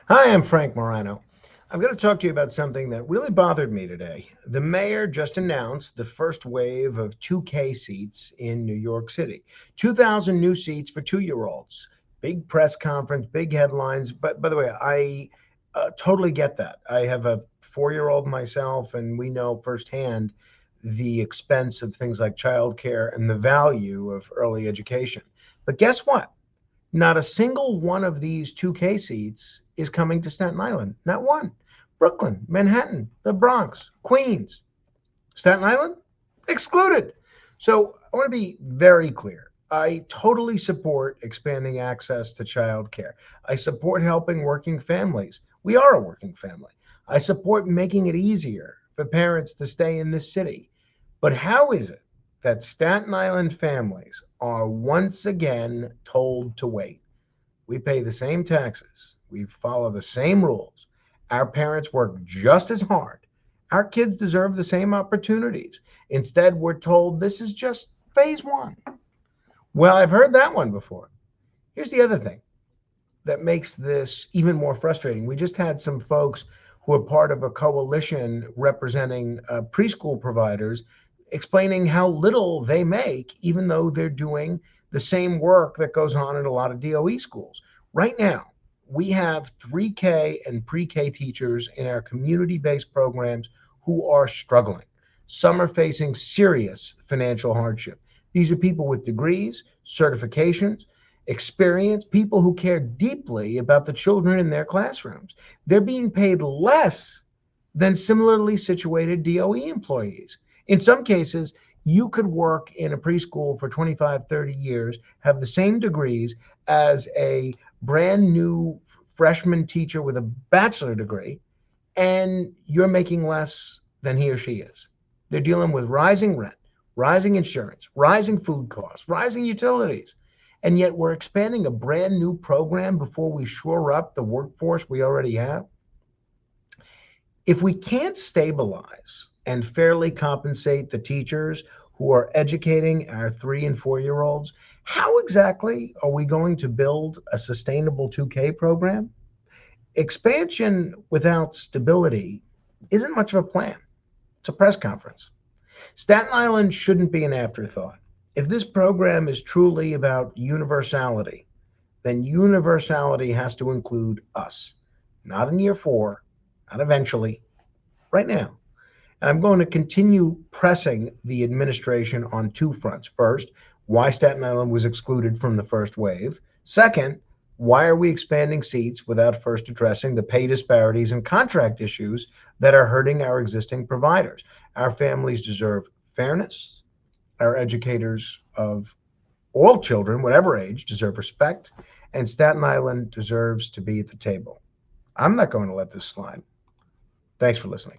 Hi, I'm Frank Morano. I'm going to talk to you about something that really bothered me today. The mayor just announced the first wave of 2K seats in New York City. 2,000 new seats for 2-year-olds. Big press conference, big headlines. But by the way, I totally get that. I have a 4-year-old myself, and we know firsthand the expense of things like childcare and the value of early education. But guess what? Not a single one of these 2K seats is coming to Staten Island. Not one. Brooklyn, Manhattan, the Bronx, Queens, Staten Island, excluded. So I want to be very clear. I totally support expanding access to childcare. I support helping working families. We are a working family. I support making it easier for parents to stay in this city. But how is it that Staten Island families are once again told to wait? We pay the same taxes. We follow the same rules. Our parents work just as hard. Our kids deserve the same opportunities. Instead, we're told this is just phase one. Well, I've heard that one before. Here's the other thing that makes this even more frustrating. We just had some folks who are part of a coalition representing preschool providers explaining how little they make, even though they're doing the same work that goes on in a lot of DOE schools. Right now, we have 3K and pre K teachers in our community based programs who are struggling. Some are facing serious financial hardship. These are people with degrees, certifications, experience, people who care deeply about the children in their classrooms. They're being paid less than similarly situated DOE employees. In some cases, you could work in a preschool for 25, 30 years, have the same degrees as a brand new freshman teacher with a bachelor degree, and you're making less than he or she is. They're dealing with rising rent, rising insurance, rising food costs, rising utilities. And yet we're expanding a brand new program before we shore up the workforce we already have. If we can't stabilize and fairly compensate the teachers who are educating our 3 and 4-year-olds, how exactly are we going to build a sustainable 2K program? Expansion without stability isn't much of a plan. It's a press conference. Staten Island shouldn't be an afterthought. If this program is truly about universality, then universality has to include us. Not in year 4, not eventually, right now. And I'm going to continue pressing the administration on two fronts. First, why Staten Island was excluded from the first wave. Second, why are we expanding seats without first addressing the pay disparities and contract issues that are hurting our existing providers? Our families deserve fairness. Our educators of all children, whatever age, deserve respect. And Staten Island deserves to be at the table. I'm not going to let this slide. Thanks for listening.